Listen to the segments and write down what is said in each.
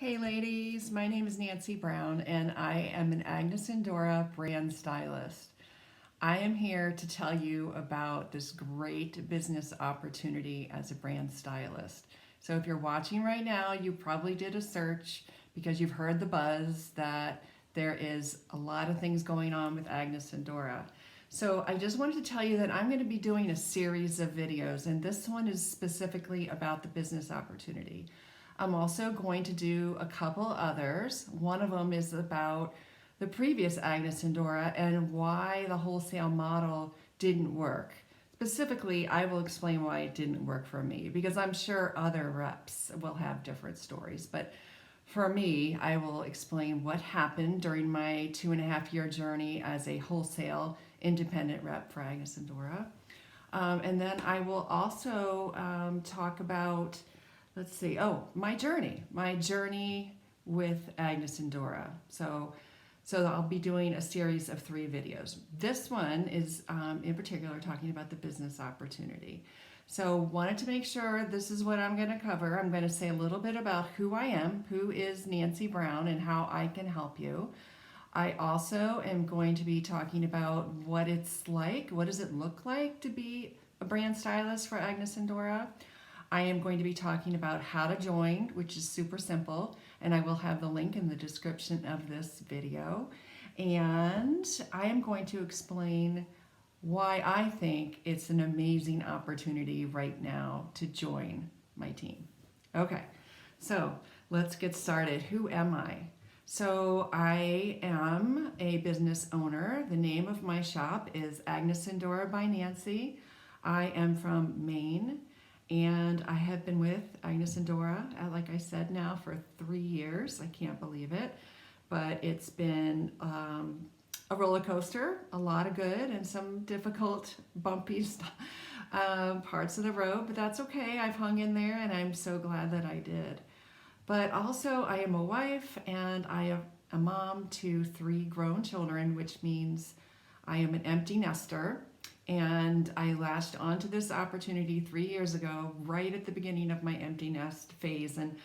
Hey ladies, my name is Nancy Brown and I am an Agnes and Dora brand stylist. I am here to tell you about this great business opportunity as a brand stylist. So if you're watching right now, you probably did a search because you've heard the buzz that there is a lot of things going on with Agnes and Dora. So I just wanted to tell you that I'm going to be doing a series of videos, and this one is specifically about the business opportunity. I'm also going to do a couple others. One of them is about the previous Agnes and Dora and why the wholesale model didn't work. Specifically, I will explain why it didn't work for me because I'm sure other reps will have different stories. But for me, I will explain what happened during my 2.5 year journey as a wholesale independent rep for Agnes and Dora. And then I will also talk about, let's see, my journey with Agnes and Dora. So I'll be doing a series of 3 videos. This one is in particular talking about the business opportunity. So wanted to make sure this is what I'm going to cover. I'm going to say a little bit about who I am, who is Nancy Brown, and how I can help you. I also am going to be talking about what it's like, what does it look like to be a brand stylist for Agnes and Dora. I am going to be talking about how to join, which is super simple, and I will have the link in the description of this video. And I am going to explain why I think it's an amazing opportunity right now to join my team. Okay, so let's get started. Who am I? So I am a business owner. The name of my shop is Agnes and Dora by Nancy. I am from Maine. And I have been with Agnes and Dora, like I said, now for 3 years. I can't believe it. But it's been a roller coaster, a lot of good and some difficult, bumpy parts of the road. But that's okay. I've hung in there and I'm so glad that I did. But also I am a wife and I am a mom to 3 grown children, which means I am an empty nester. And I latched onto this opportunity 3 years ago, right at the beginning of my empty nest phase. And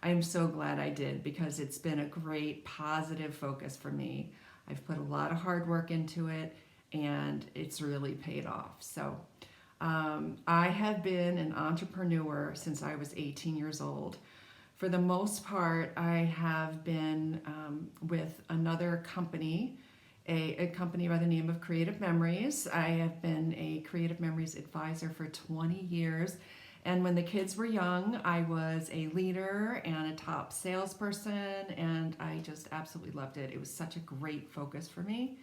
I'm so glad I did because it's been a great positive focus for me. I've put a lot of hard work into it and it's really paid off. So I have been an entrepreneur since I was 18 years old. For the most part, I have been with another company, a company by the name of Creative Memories. I have been a Creative Memories advisor for 20 years. And when the kids were young, I was a leader and a top salesperson, and I just absolutely loved it. It was such a great focus for me.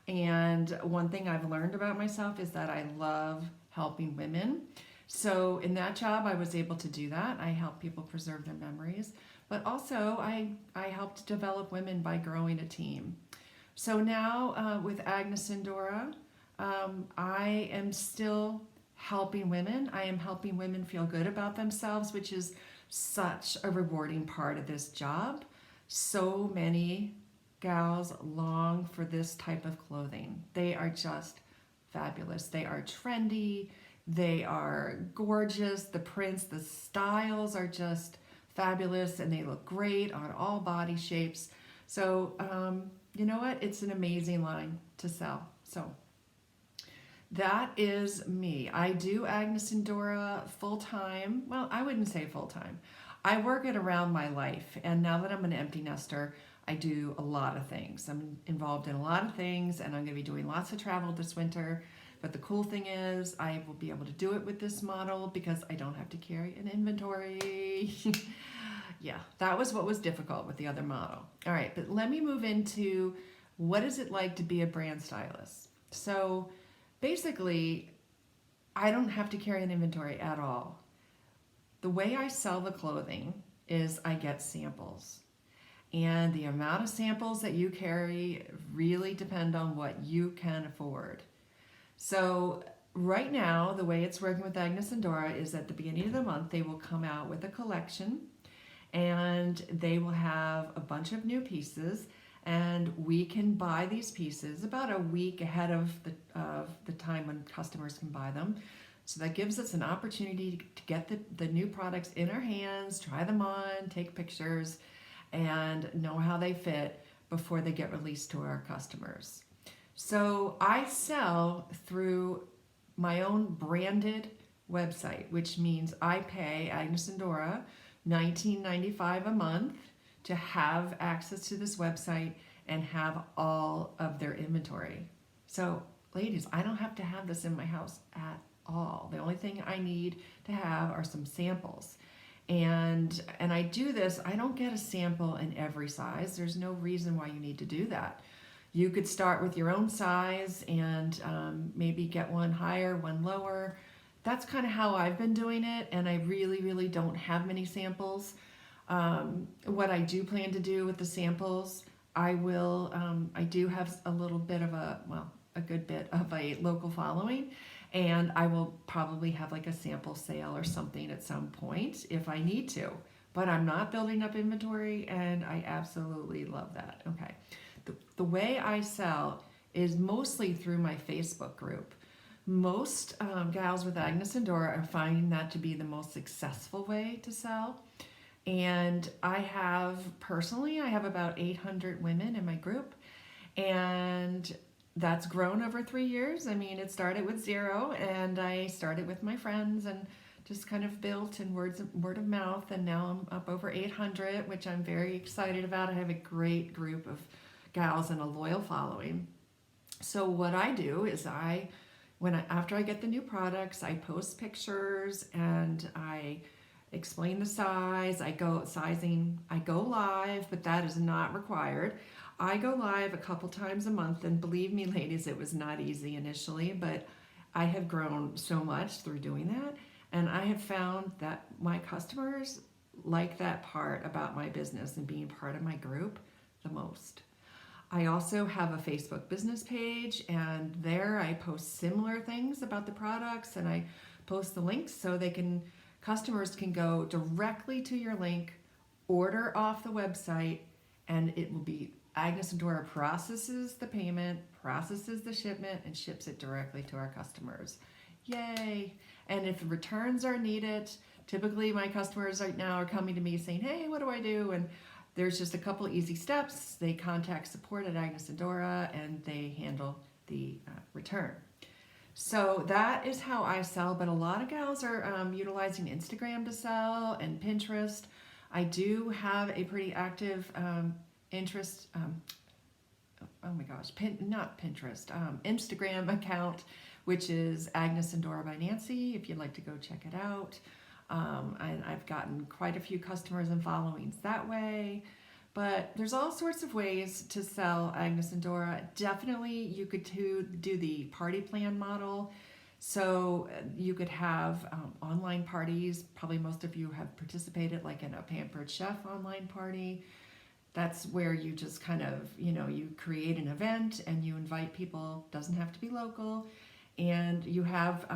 And one thing I've learned about myself is that I love helping women. So in that job, I was able to do that. I help people preserve their memories, but also I helped develop women by growing a team. So now with Agnes and Dora, I am still helping women. I am helping women feel good about themselves, which is such a rewarding part of this job. So many gals long for this type of clothing. They are just fabulous. They are trendy. They are gorgeous. The prints, the styles are just fabulous, and they look great on all body shapes. So, you know what? It's an amazing line to sell. So that is me. I do Agnes and Dora full-time. Well, I wouldn't say full-time. I work it around my life. And now that I'm an empty nester, I do a lot of things. I'm involved in a lot of things, and I'm going to be doing lots of travel this winter. But the cool thing is I will be able to do it with this model because I don't have to carry an inventory. Yeah, that was what was difficult with the other model. All right, but let me move into what is it like to be a brand stylist. So basically, I don't have to carry an inventory at all. The way I sell the clothing is I get samples. And the amount of samples that you carry really depend on what you can afford. So right now, the way it's working with Agnes and Dora is at the beginning of the month, they will come out with a collection and they will have a bunch of new pieces, and we can buy these pieces about a week ahead of the time when customers can buy them. So that gives us an opportunity to get the new products in our hands, try them on, take pictures, and know how they fit before they get released to our customers. So I sell through my own branded website, which means I pay Agnes and Dora $19.95 a month to have access to this website and have all of their inventory. So ladies, I don't have to have this in my house at all. The only thing I need to have are some samples. And I do this, I don't get a sample in every size. There's no reason why you need to do that. You could start with your own size and maybe get one higher, one lower. That's kind of how I've been doing it, and I really don't have many samples. What I do plan to do with the samples, I do have a little bit of a good bit of a local following, and I will probably have like a sample sale or something at some point if I need to. But I'm not building up inventory, and I absolutely love that. Okay. The way I sell is mostly through my Facebook group. Most gals with Agnes and Dora are finding that to be the most successful way to sell. And I have about 800 women in my group, and that's grown over 3 years. I mean, it started with 0, and I started with my friends and just kind of built in word of mouth, and now I'm up over 800, which I'm very excited about. I have a great group of gals and a loyal following. So what I do is after I get the new products, I post pictures and I explain the size. I go live, but that is not required. I go live a couple times a month, and believe me, ladies, it was not easy initially, but I have grown so much through doing that, and I have found that my customers like that part about my business and being part of my group the most. I also have a Facebook business page, and there I post similar things about the products, and I post the links so customers can go directly to your link, order off the website, and it will be Agnes and Dora processes the payment, processes the shipment, and ships it directly to our customers. Yay! And if returns are needed, typically my customers right now are coming to me saying, hey, what do I do? And there's just a couple easy steps. They contact support at Agnes and Dora, and they handle the return. So that is how I sell, but a lot of gals are utilizing Instagram to sell and Pinterest. I do have a pretty active Instagram account, which is Agnes and Dora by Nancy, if you'd like to go check it out. And I've gotten quite a few customers and followings that way. But there's all sorts of ways to sell Agnes and Dora. Definitely you could do the party plan model. So you could have online parties. Probably most of you have participated like in a Pampered Chef online party. That's where you just kind of, you create an event and you invite people, doesn't have to be local, and you have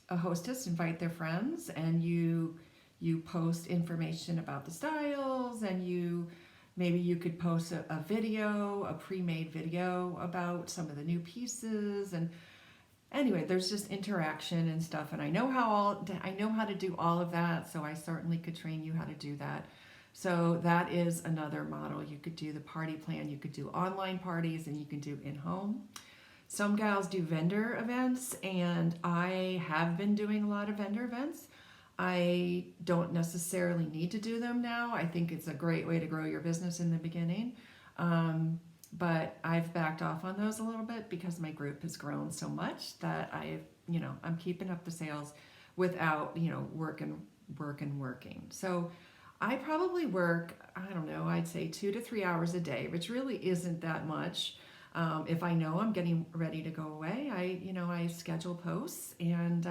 a hostess invite their friends, and you post information about the styles, and maybe you could post a video, a pre-made video about some of the new pieces. And anyway, there's just interaction and stuff, and I know how to do all of that, so I certainly could train you how to do that. So that is another model. You could do the party plan, you could do online parties, and you can do in-home. Some gals do vendor events, and I have been doing a lot of vendor events. I don't necessarily need to do them now. I think it's a great way to grow your business in the beginning. But I've backed off on those a little bit because my group has grown so much that I'm keeping up the sales without, working. So I probably work, I'd say 2 to 3 hours a day, which really isn't that much. If I know I'm getting ready to go away, I schedule posts, and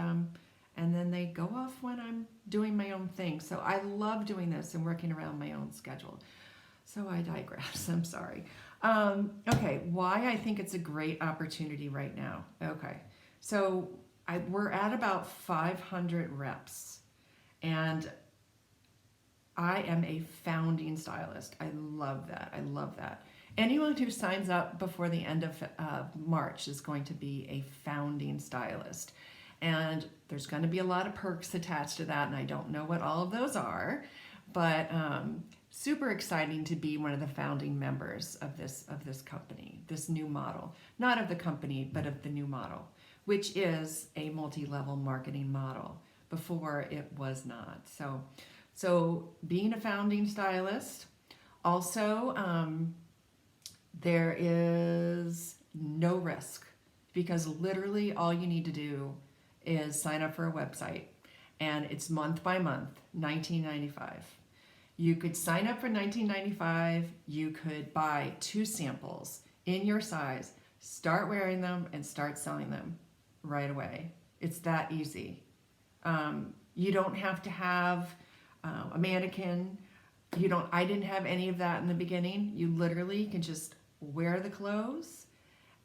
then they go off when I'm doing my own thing. So I love doing this and working around my own schedule. So I digress. I'm sorry. Okay, why I think it's a great opportunity right now. Okay, so we're at about 500 reps, and I am a founding stylist. I love that. Anyone who signs up before the end of March is going to be a founding stylist. And there's going to be a lot of perks attached to that, and I don't know what all of those are. But super exciting to be one of the founding members of this company, this new model. Not of the company, but of the new model, which is a multi-level marketing model. Before it was not. So being a founding stylist, also there is no risk, because literally all you need to do is sign up for a website, and it's month by month, $19.95. You could sign up for $19.95. You could buy 2 samples in your size, start wearing them, and start selling them right away. It's that easy. You don't have to have a mannequin. I didn't have any of that in the beginning. You literally can just wear the clothes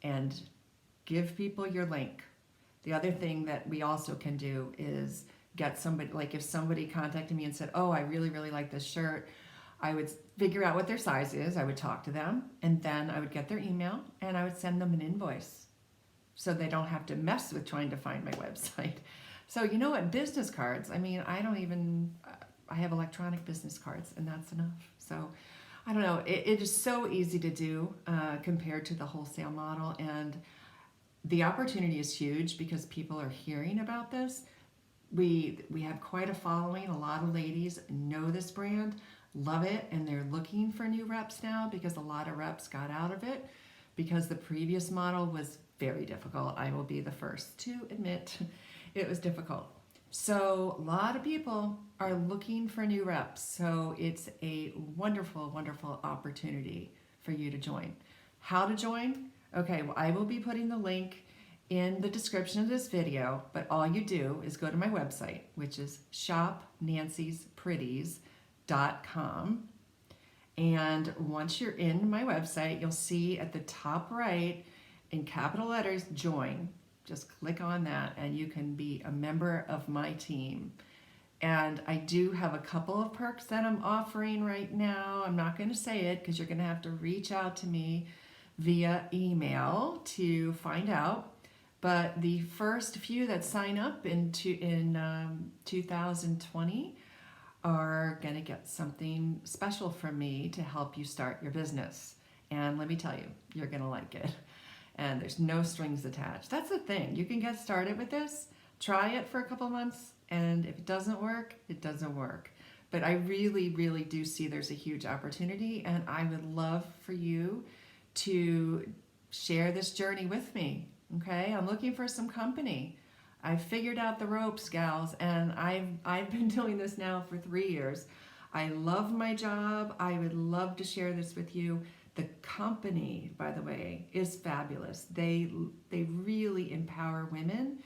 and give people your link. The other thing that we also can do is get somebody, like if somebody contacted me and said, oh, I really, really like this shirt, I would figure out what their size is. I would talk to them, and then I would get their email and I would send them an invoice so they don't have to mess with trying to find my website. So you know what, business cards, I mean, I have electronic business cards, and that's enough. So I don't know, it is so easy to do compared to the wholesale model, and the opportunity is huge because people are hearing about this. We have quite a following. A lot of ladies know this brand, love it, and they're looking for new reps now because a lot of reps got out of it because the previous model was very difficult. I will be the first to admit it was difficult. So a lot of people are looking for new reps. So it's a wonderful, wonderful opportunity for you to join. How to join? Okay, well, I will be putting the link in the description of this video, but all you do is go to my website, which is shopnancyspretties.com. And once you're in my website, you'll see at the top right in capital letters, join. Just click on that and you can be a member of my team. And I do have a couple of perks that I'm offering right now. I'm not going to say it because you're going to have to reach out to me via email to find out. But the first few that sign up in 2020 are going to get something special from me to help you start your business. And let me tell you, you're going to like it. And there's no strings attached. That's the thing. You can get started with this, try it for a couple months, and if it doesn't work, it doesn't work. But I really, really do see there's a huge opportunity, and I would love for you to share this journey with me, okay? I'm looking for some company. I've figured out the ropes, gals, and I've been doing this now for 3 years. I love my job. I would love to share this with you. The company, by the way, is fabulous. They really empower women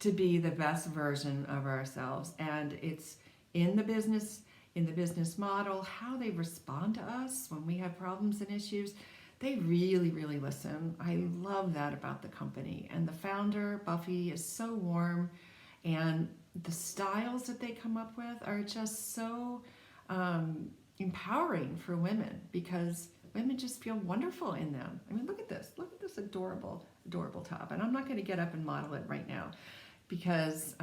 to be the best version of ourselves, and it's in the business model, how they respond to us when we have problems and issues. They really, really listen. I love that about the company. And the founder, Buffy, is so warm, and the styles that they come up with are just so empowering for women, because women just feel wonderful in them. I mean, look at this adorable, adorable top. And I'm not going to get up and model it right now because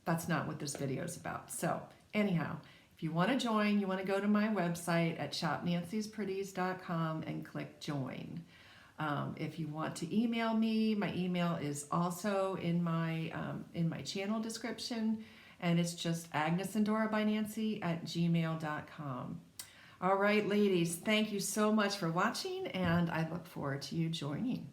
that's not what this video is about. So anyhow, if you want to join, you want to go to my website at shopnancyspretties.com and click join. If you want to email me, my email is also in my channel description, and it's just Agnes and Dora by Nancy at gmail.com. All right, ladies, thank you so much for watching, and I look forward to you joining.